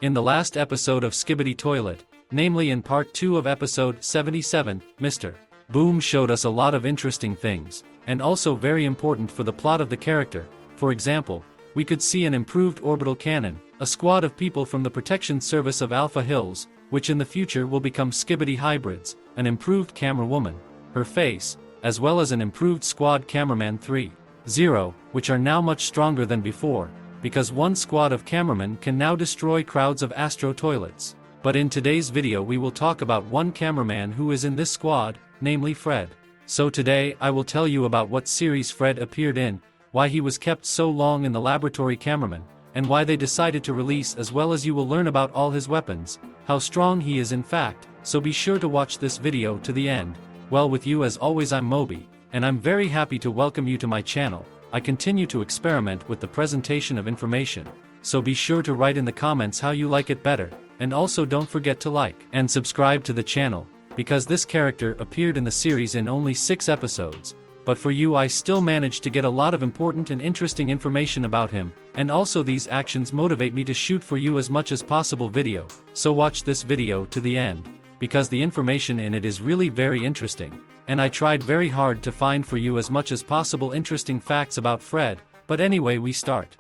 In the last episode of Skibidi Toilet, namely in part 2 of episode 77, Mr. Boom showed us a lot of interesting things, and also very important for the plot of the character. For example, we could see an improved orbital cannon, a squad of people from the protection service of Alpha Hills, which in the future will become Skibidi hybrids, an improved camera woman, her face, as well as an improved squad Cameraman 3.0, which are now much stronger than before, because one squad of cameramen can now destroy crowds of astro toilets. But in today's video we will talk about one cameraman who is in this squad, namely Fred. So today I will tell you about what series Fred appeared in, why he was kept so long in the laboratory cameraman, and why they decided to release, as well as you will learn about all his weapons, how strong he is in fact, so be sure to watch this video to the end. Well, with you as always, I'm Moby, and I'm very happy to welcome you to my channel. I continue to experiment with the presentation of information, so be sure to write in the comments how you like it better, and also don't forget to like and subscribe to the channel, because this character appeared in the series in only 6 episodes. But for you I still managed to get a lot of important and interesting information about him, and also these actions motivate me to shoot for you as much as possible video, so watch this video to the end, because the information in it is really very interesting, and I tried very hard to find for you as much as possible interesting facts about Fred. But anyway, we start.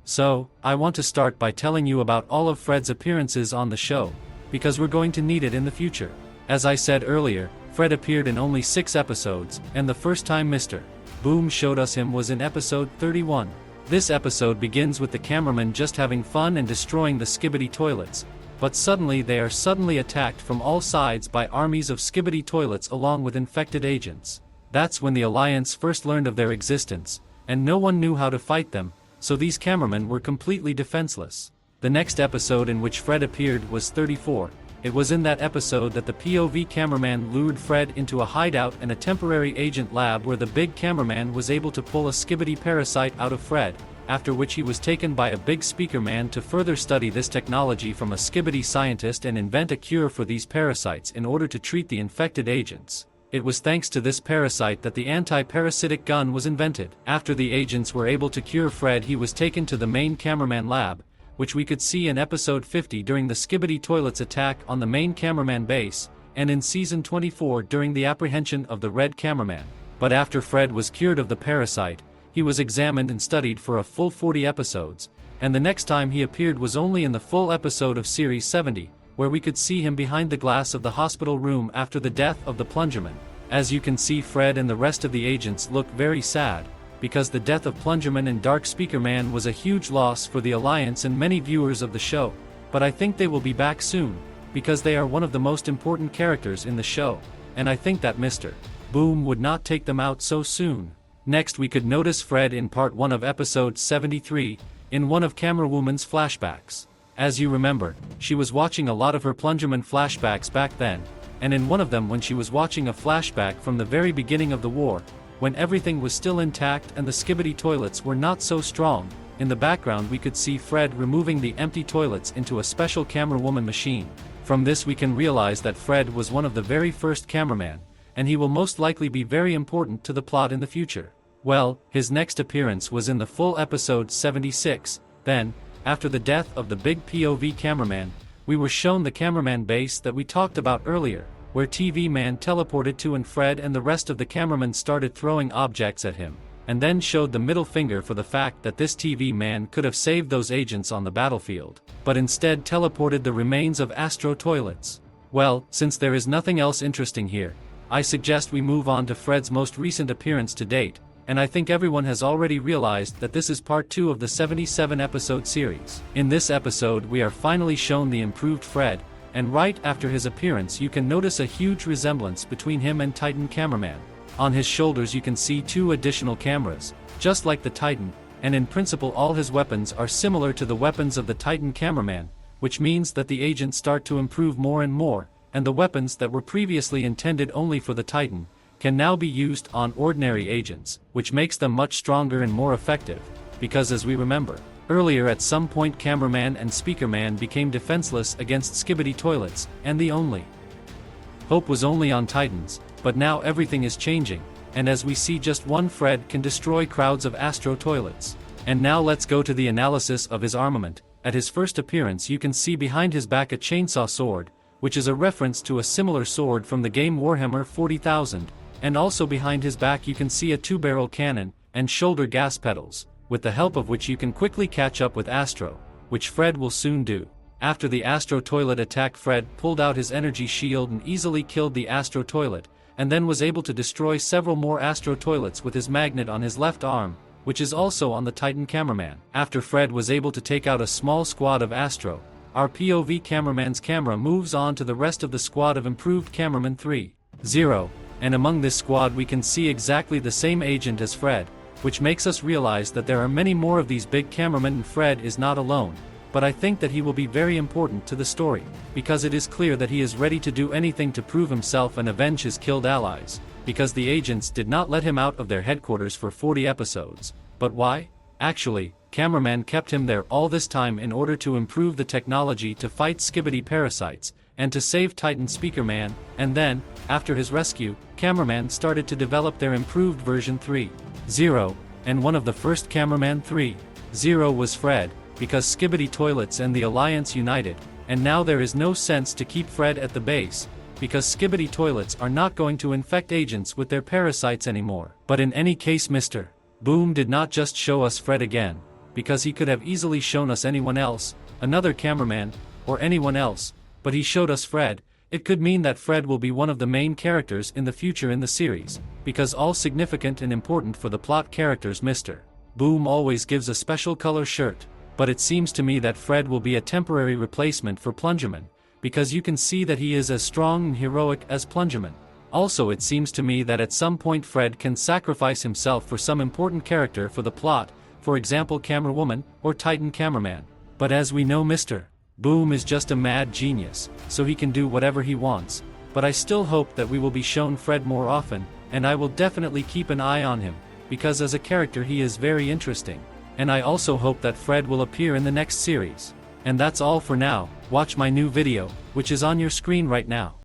So, I want to start by telling you about all of Fred's appearances on the show, because we're going to need it in the future. As I said earlier, Fred appeared in only 6 episodes, and the first time Mr. Boom showed us him was in episode 31. This episode begins with the cameraman just having fun and destroying the Skibidi toilets, but suddenly they are suddenly attacked from all sides by armies of Skibidi toilets along with infected agents. That's when the Alliance first learned of their existence, and no one knew how to fight them, so these cameramen were completely defenseless. The next episode in which Fred appeared was 34. It was in that episode that the POV cameraman lured Fred into a hideout and a temporary agent lab where the big cameraman was able to pull a Skibidi parasite out of Fred, after which he was taken by a big speaker man to further study this technology from a Skibidi scientist and invent a cure for these parasites in order to treat the infected agents. It was thanks to this parasite that the anti-parasitic gun was invented. After the agents were able to cure Fred, he was taken to the main cameraman lab, which we could see in episode 50 during the Skibidi toilets attack on the main cameraman base, and in season 24 during the apprehension of the red cameraman. But after Fred was cured of the parasite, he was examined and studied for a full 40 episodes, and the next time he appeared was only in the full episode of series 70, where we could see him behind the glass of the hospital room after the death of the plungerman. As you can see, Fred and the rest of the agents look very sad, because the death of Plungerman and Dark Speaker Man was a huge loss for the Alliance and many viewers of the show, but I think they will be back soon, because they are one of the most important characters in the show, and I think that Mr. Boom would not take them out so soon. Next we could notice Fred in part 1 of episode 73, in one of Camerawoman's flashbacks. As you remember, she was watching a lot of her Plungerman flashbacks back then, and in one of them when she was watching a flashback from the very beginning of the war, when everything was still intact and the Skibidi toilets were not so strong, in the background we could see Fred removing the empty toilets into a special camerawoman machine. From this we can realize that Fred was one of the very first cameraman, and he will most likely be very important to the plot in the future. Well, his next appearance was in the full episode 76, then, after the death of the big POV cameraman, we were shown the cameraman base that we talked about earlier, where TV Man teleported to, and Fred and the rest of the cameramen started throwing objects at him, and then showed the middle finger for the fact that this TV Man could have saved those agents on the battlefield, but instead teleported the remains of astro toilets. Well, since there is nothing else interesting here, I suggest we move on to Fred's most recent appearance to date, and I think everyone has already realized that this is part 2 of the 77 episode series. In this episode we are finally shown the improved Fred, and right after his appearance you can notice a huge resemblance between him and Titan Cameraman. On his shoulders you can see 2 additional cameras, just like the Titan, and in principle all his weapons are similar to the weapons of the Titan Cameraman, which means that the agents start to improve more and more, and the weapons that were previously intended only for the Titan can now be used on ordinary agents, which makes them much stronger and more effective, because as we remember, earlier at some point Cameraman and Speakerman became defenseless against Skibidi toilets, and the only hope was only on Titans, but now everything is changing, and as we see, just one Fred can destroy crowds of Astro toilets. And now let's go to the analysis of his armament. At his first appearance you can see behind his back a chainsaw sword, which is a reference to a similar sword from the game Warhammer 40,000, and also behind his back you can see a 2-barrel cannon, and shoulder gas pedals, with the help of which you can quickly catch up with Astro, which Fred will soon do. After the Astro toilet attack, Fred pulled out his energy shield and easily killed the Astro toilet, and then was able to destroy several more Astro toilets with his magnet on his left arm, which is also on the Titan Cameraman. After Fred was able to take out a small squad of Astro, our POV cameraman's camera moves on to the rest of the squad of improved Cameraman 3.0, and among this squad we can see exactly the same agent as Fred, which makes us realize that there are many more of these big cameramen and Fred is not alone. But I think that he will be very important to the story, because it is clear that he is ready to do anything to prove himself and avenge his killed allies, because the agents did not let him out of their headquarters for 40 episodes. But why? Actually, Cameraman kept him there all this time in order to improve the technology to fight Skibidi parasites, and to save Titan Speakerman, and then, after his rescue, Cameraman started to develop their improved version 3.0, and one of the first Cameraman 3.0 was Fred, because Skibidi toilets and the Alliance united, and now there is no sense to keep Fred at the base, because Skibidi toilets are not going to infect agents with their parasites anymore. But in any case, Mr. Boom did not just show us Fred again, because he could have easily shown us anyone else, another cameraman, or anyone else, but he showed us Fred. It could mean that Fred will be one of the main characters in the future in the series, because all significant and important for the plot characters Mr. Boom always gives a special color shirt. But it seems to me that Fred will be a temporary replacement for Plungerman, because you can see that he is as strong and heroic as Plungerman. Also, it seems to me that at some point Fred can sacrifice himself for some important character for the plot, for example Camerawoman, or Titan Cameraman. But as we know, Mr. Boom is just a mad genius, so he can do whatever he wants. But I still hope that we will be shown Fred more often, and I will definitely keep an eye on him, because as a character he is very interesting. And I also hope that Fred will appear in the next series. And that's all for now. Watch my new video, which is on your screen right now.